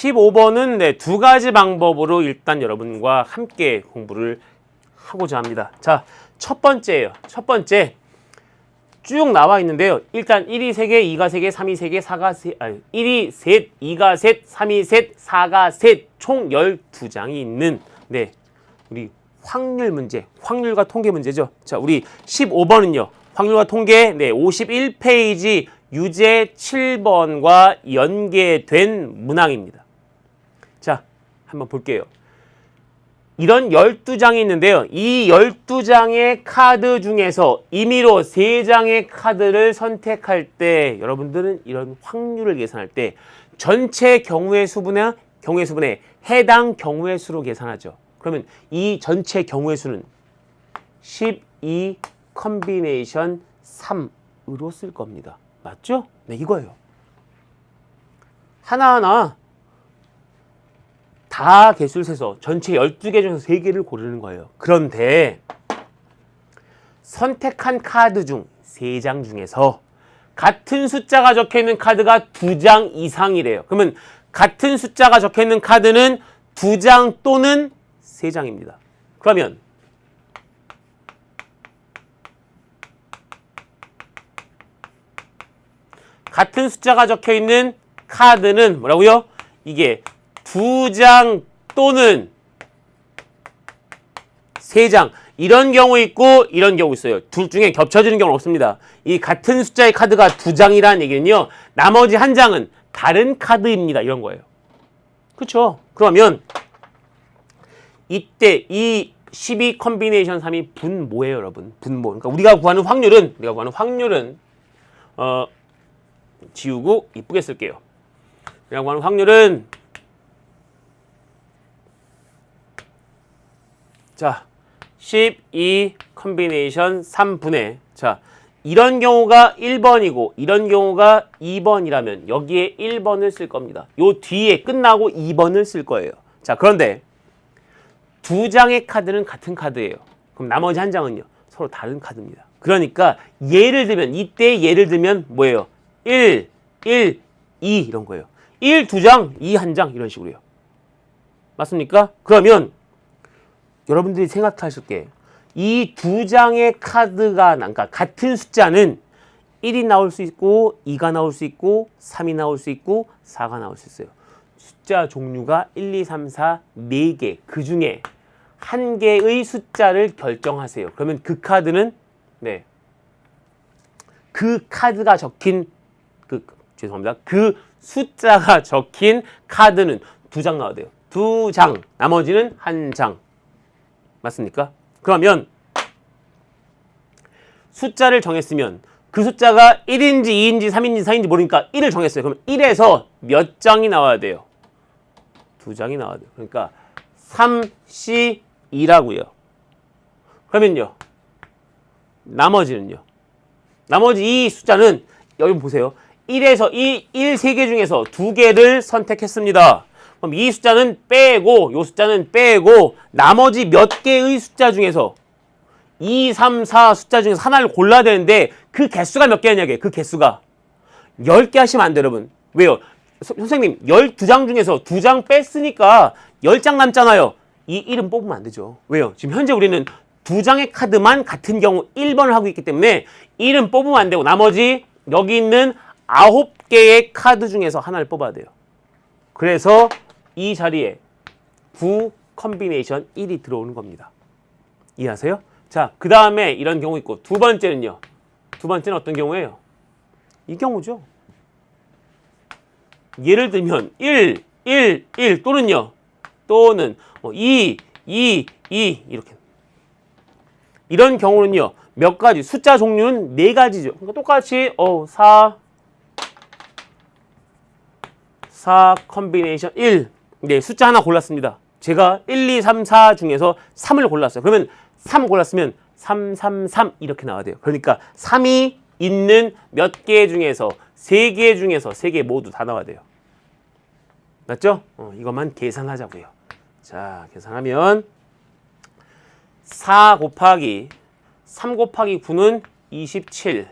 15번은 네, 두 가지 방법으로 일단 여러분과 함께 공부를 하고자 합니다. 자, 첫 번째예요. 첫 번째. 쭉 나와 있는데요. 일단 1이 3개, 2가 3개, 3이 3개, 4가 3, 1이 셋, 2가 셋, 3이 셋, 4가 셋, 총 12장이 있는 네, 우리 확률 문제, 확률과 통계 문제죠. 자, 우리 15번은요. 확률과 통계 네, 51페이지 유제 7번과 연계된 문항입니다. 자, 한번 볼게요. 이런 12장이 있는데요. 이 12장의 카드 중에서 임의로 3장의 카드를 선택할 때 여러분들은 이런 확률을 계산할 때 전체 경우의 수분에 해당 경우의 수로 계산하죠. 그러면 이 전체 경우의 수는 12 컨비네이션 3으로 쓸 겁니다. 맞죠? 네, 이거예요. 하나하나 다 개수를 세서 전체 12개 중에서 3개를 고르는 거예요. 그런데 선택한 카드 중 3장 중에서 같은 숫자가 적혀있는 카드가 2장 이상이래요. 그러면 같은 숫자가 적혀있는 카드는 2장 또는 3장입니다. 그러면 같은 숫자가 적혀있는 카드는 뭐라고요? 이게 2장 또는 3장 이런 경우 있고 이런 경우 있어요. 둘 중에 겹쳐지는 경우는 없습니다. 이 같은 숫자의 카드가 2장이라는 얘기는요. 나머지 한 장은 다른 카드입니다. 이런 거예요. 그렇죠? 그러면 이때 이 12 컨비네이션 3이 분모예요, 여러분. 분모. 그러니까 우리가 구하는 확률은 지우고 이쁘게 쓸게요. 우리가 구하는 확률은 자, 12 컨비네이션 3분의 자, 이런 경우가 1번이고 이런 경우가 2번이라면 여기에 1번을 쓸 겁니다. 요 뒤에 끝나고 2번을 쓸 거예요. 자, 그런데 2장의 카드는 같은 카드예요. 그럼 나머지 한 장은요. 서로 다른 카드입니다. 그러니까 예를 들면 뭐예요? 1, 2 이런 거예요. 1 2장, 2 1장 이런 식으로요. 맞습니까? 그러면 여러분들이 생각하실 게 이 2장의 카드가 그러니까 같은 숫자는 1이 나올 수 있고 2가 나올 수 있고 3이 나올 수 있고 4가 나올 수 있어요. 숫자 종류가 1, 2, 3, 4, 4개 그 중에 한 개의 숫자를 결정하세요. 그러면 그 카드는 네, 그 카드가 적힌 그 숫자가 적힌 카드는 2장 나와야 돼요. 2장 나머지는 1장 맞습니까? 그러면 숫자를 정했으면 그 숫자가 1인지 2인지 3인지 4인지 모르니까 1을 정했어요. 그럼 1에서 몇 장이 나와야 돼요? 2장이 나와야 돼요. 그러니까 3C2라고요. 그러면요. 나머지는요. 나머지 이 숫자는 여기 보세요. 1에서 1 3개 중에서 2개를 선택했습니다. 그럼 이 숫자는 빼고 이 숫자는 빼고 나머지 몇 개의 숫자 중에서 2, 3, 4 숫자 중에서 하나를 골라야 되는데 그 개수가 몇 개냐고요. 그 개수가 10개 하시면 안 돼요, 여러분. 왜요? 선생님 12장 중에서 2장 뺐으니까 10장 남잖아요. 이 1은 뽑으면 안 되죠. 왜요? 지금 현재 우리는 2장의 카드만 같은 경우 1번을 하고 있기 때문에 1은 뽑으면 안 되고 나머지 여기 있는 9개의 카드 중에서 하나를 뽑아야 돼요. 그래서 이 자리에 9 컨비네이션 1이 들어오는 겁니다. 이해하세요? 자, 그 다음에 이런 경우 있고 두 번째는요. 두 번째는 어떤 경우예요? 이 경우죠. 예를 들면 1, 1, 1 또는요. 또는 2, 2, 2 이렇게. 이런 경우는요. 몇 가지, 숫자 종류는 4가지죠. 그러니까 똑같이 4 컨비네이션 1. 네, 숫자 하나 골랐습니다. 제가 1, 2, 3, 4 중에서 3을 골랐어요. 그러면 3 골랐으면 3, 3, 3 이렇게 나와야 돼요. 그러니까 3이 있는 몇 개 중에서 3개 중에서 3개 모두 다 나와야 돼요. 맞죠? 이것만 계산하자고요. 자, 계산하면 4 곱하기 3 곱하기 9는 27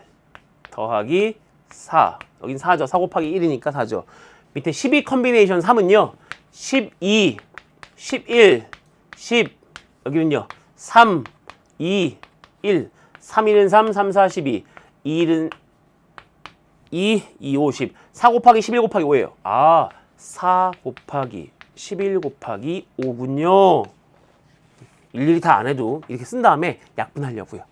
더하기 4. 여긴 4죠. 4 곱하기 1이니까 4죠. 밑에 12 컨비네이션 3은요. 12, 11, 10, 여기는요. 3, 2, 1, 3, 1은 3, 3, 4, 12, 2, 1은 2, 2, 5, 10. 4 곱하기 11 곱하기 5예요. 아, 4 곱하기 11 곱하기 5군요. 일일이 다 안 해도 이렇게 쓴 다음에 약분하려고요.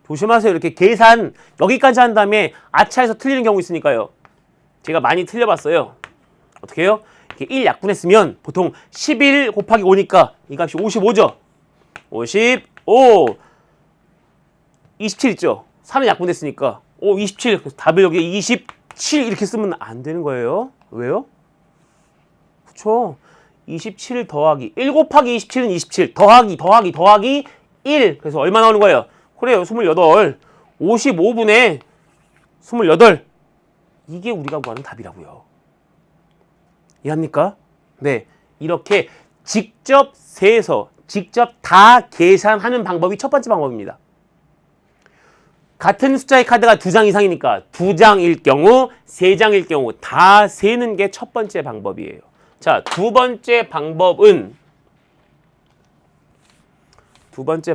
조심하세요. 이렇게 계산 여기까지 한 다음에 아차에서 틀리는 경우 있으니까요. 제가 많이 틀려봤어요. 어떻게 해요? 이렇게 1 약분했으면 보통 11 곱하기 5니까 이 값이 55죠. 55, 27 있죠. 3은 약분됐으니까 27. 그래서 답을 여기 27 이렇게 쓰면 안 되는 거예요. 왜요? 그쵸? 27 더하기 1 곱하기 27은 27 더하기 1. 그래서 얼마 나오는 거예요? 그래요. 28. 55분의 28. 이게 우리가 구하는 답이라고요. 이해합니까? 네. 이렇게 직접 세서 직접 다 계산하는 방법이 첫 번째 방법입니다. 같은 숫자의 카드가 2장 이상이니까 2장일 경우, 3장일 경우 다 세는 게 첫 번째 방법이에요. 자, 두 번째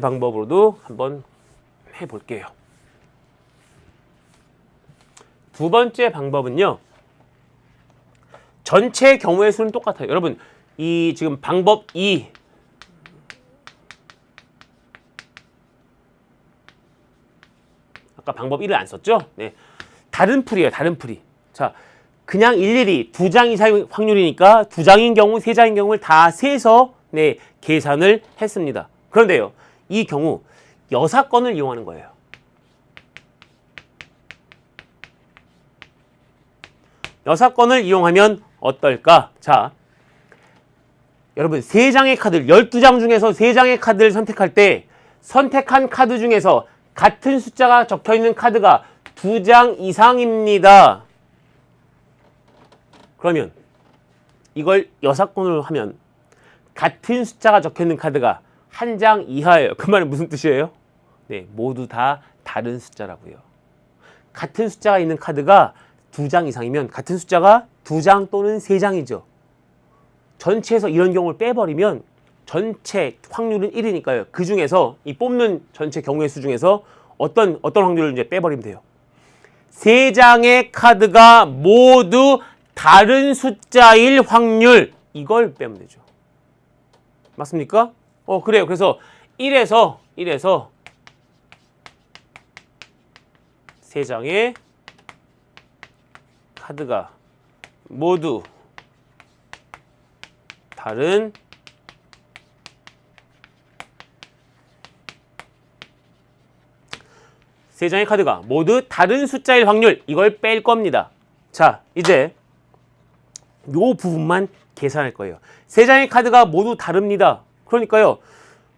방법으로도 한번 해볼게요. 두 번째 방법은요. 전체 경우의 수는 똑같아요. 여러분, 이 지금 방법 2 아까 방법 1을 안 썼죠? 네. 다른 풀이에요. 다른 풀이. 자, 그냥 일일이 2장 이상의 확률이니까 2장인 경우, 3장인 경우를 다 세서 네, 계산을 했습니다. 그런데요. 이 경우 여사건을 이용하는 거예요. 여사건을 이용하면 어떨까? 자, 여러분 3장의 카드를 12장 중에서 3장의 카드를 선택할 때 선택한 카드 중에서 같은 숫자가 적혀있는 카드가 2장 이상입니다. 그러면 이걸 여사건으로 하면 같은 숫자가 적혀있는 카드가 1장 이하예요. 그 말은 무슨 뜻이에요? 네, 모두 다 다른 숫자라고요. 같은 숫자가 있는 카드가 2장 이상이면 같은 숫자가 2장 또는 3장이죠. 전체에서 이런 경우를 빼버리면 전체 확률은 1이니까요. 그 중에서 이 뽑는 전체 경우의 수 중에서 어떤 확률을 이제 빼버리면 돼요. 3장의 카드가 모두 다른 숫자일 확률, 이걸 빼면 되죠. 맞습니까? 그래요. 그래서 1에서 3장의 카드가 모두 다른 세 장의 카드가 모두 다른 숫자일 확률, 이걸 뺄 겁니다. 자, 이제 요 부분만 계산할 거예요. 3장의 카드가 모두 다릅니다. 그러니까요.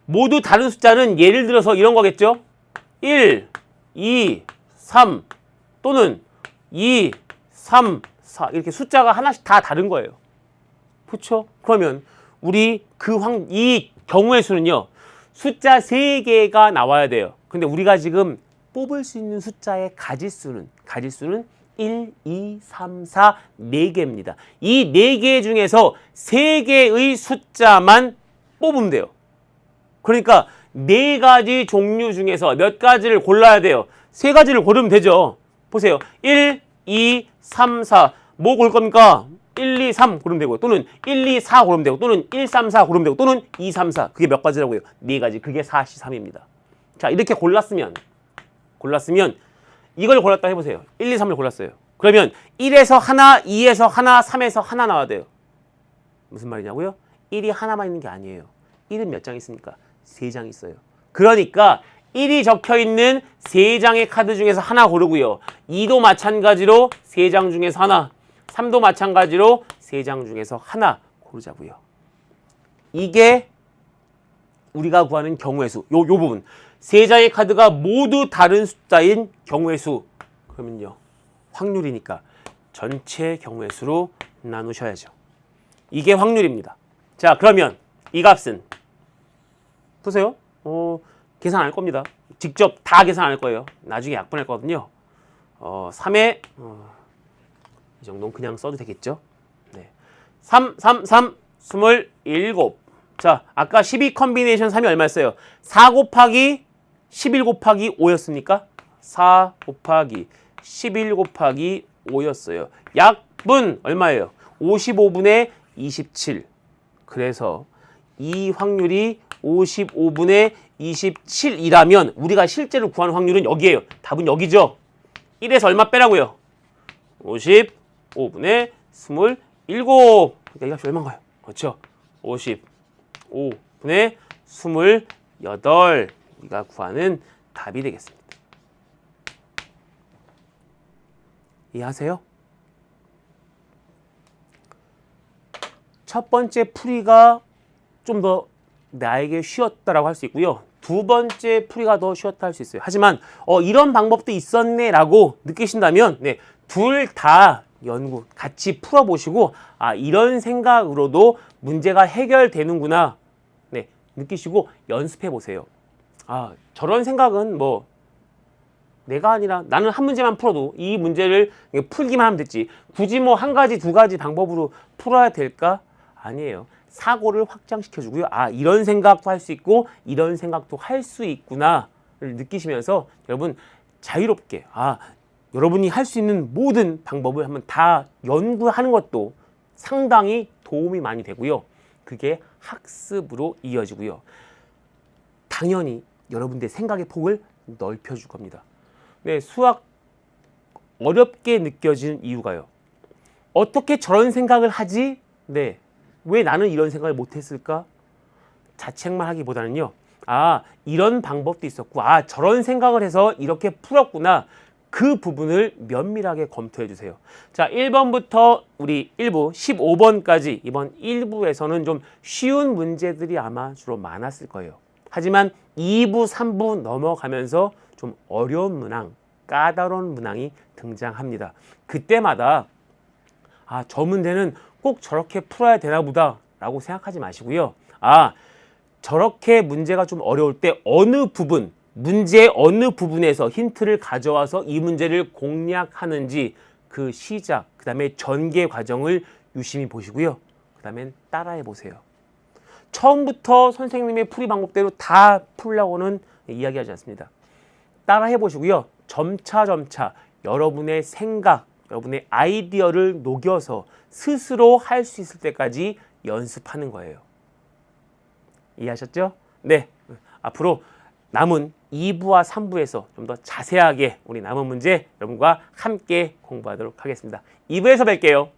모두 다른 숫자는 예를 들어서 이런 거겠죠? 1, 2, 3 또는 2, 3, 4 이렇게 숫자가 하나씩 다 다른 거예요. 그렇죠? 그러면 우리 이 경우의 수는요. 숫자 3개가 나와야 돼요. 근데 우리가 지금 뽑을 수 있는 숫자의 가지수는 1, 2, 3, 4, 4개입니다. 이 4개 중에서 3개의 숫자만 뽑으면 돼요. 그러니까 4가지 종류 중에서 몇 가지를 골라야 돼요. 3가지를 고르면 되죠. 보세요. 1, 2, 3, 4. 뭐 고를 겁니까? 1, 2, 3 고르면 되고 또는 1, 2, 4 고르면 되고 또는 1, 3, 4 고르면 되고 또는 2, 3, 4. 그게 몇 가지라고요? 4가지. 그게 4, 3입니다. 자, 이렇게 골랐으면 이걸 골랐다 해보세요. 1, 2, 3을 골랐어요. 그러면 1에서 하나, 2에서 하나, 3에서 하나 나와야 돼요. 무슨 말이냐고요? 1이 하나만 있는 게 아니에요. 1은 몇 장 있습니까? 3장 있어요. 그러니까 1이 적혀있는 3장의 카드 중에서 하나 고르고요. 2도 마찬가지로 3장 중에서 하나, 3도 마찬가지로 3장 중에서 하나 고르자고요. 이게 우리가 구하는 경우의 수. 요 부분. 3장의 카드가 모두 다른 숫자인 경우의 수. 그러면요. 확률이니까 전체 경우의 수로 나누셔야죠. 이게 확률입니다. 자, 그러면 이 값은 보세요. 계산 안 할 겁니다. 직접 다 계산 안 할 거예요. 나중에 약분할 거거든요. 3에 이 정도는 그냥 써도 되겠죠. 네. 3, 3, 3, 27. 자, 아까 12 컨비네이션 3이 얼마였어요? 4 곱하기 11 곱하기 5였습니까? 4 곱하기 11 곱하기 5였어요. 약분 얼마예요? 55분의 27. 그래서 이 확률이 55분의 27이라면 우리가 실제로 구하는 확률은 여기예요. 답은 여기죠. 1에서 얼마 빼라고요? 55분의 27. 그러니까 이 값이 얼마인가요? 그렇죠. 55분의 28. 우리가 구하는 답이 되겠습니다. 이해하세요? 첫 번째 풀이가 좀 더 나에게 쉬웠다라고 할 수 있고요. 두 번째 풀이가 더 쉬웠다 할 수 있어요. 하지만 이런 방법도 있었네 라고 느끼신다면 네, 둘 다 연구 같이 풀어보시고 이런 생각으로도 문제가 해결되는구나 네, 느끼시고 연습해 보세요. 저런 생각은 뭐 내가 아니라 나는 한 문제만 풀어도 이 문제를 풀기만 하면 됐지 굳이 뭐 한 가지 두 가지 방법으로 풀어야 될까? 아니에요. 사고를 확장시켜주고요. 이런 생각도 할 수 있고 이런 생각도 할 수 있구나를 느끼시면서 여러분 자유롭게 여러분이 할 수 있는 모든 방법을 한번 다 연구하는 것도 상당히 도움이 많이 되고요. 그게 학습으로 이어지고요. 당연히 여러분들의 생각의 폭을 넓혀줄 겁니다. 네, 수학 어렵게 느껴지는 이유가요. 어떻게 저런 생각을 하지? 네, 왜 나는 이런 생각을 못했을까? 자책만 하기보다는요. 이런 방법도 있었고 저런 생각을 해서 이렇게 풀었구나. 그 부분을 면밀하게 검토해 주세요. 자, 1번부터 우리 1부 15번까지 이번 1부에서는 좀 쉬운 문제들이 아마 주로 많았을 거예요. 하지만 2부, 3부 넘어가면서 좀 어려운 문항, 까다로운 문항이 등장합니다. 그때마다 저 문제는 꼭 저렇게 풀어야 되나 보다 라고 생각하지 마시고요. 저렇게 문제가 좀 어려울 때 어느 부분, 문제의 어느 부분에서 힌트를 가져와서 이 문제를 공략하는지 그 시작, 그 다음에 전개 과정을 유심히 보시고요. 그 다음엔 따라해 보세요. 처음부터 선생님의 풀이 방법대로 다 풀려고는 이야기하지 않습니다. 따라해 보시고요. 점차 여러분의 생각, 여러분의 아이디어를 녹여서 스스로 할 수 있을 때까지 연습하는 거예요. 이해하셨죠? 네. 앞으로 남은 2부와 3부에서 좀 더 자세하게 우리 남은 문제 여러분과 함께 공부하도록 하겠습니다. 2부에서 뵐게요.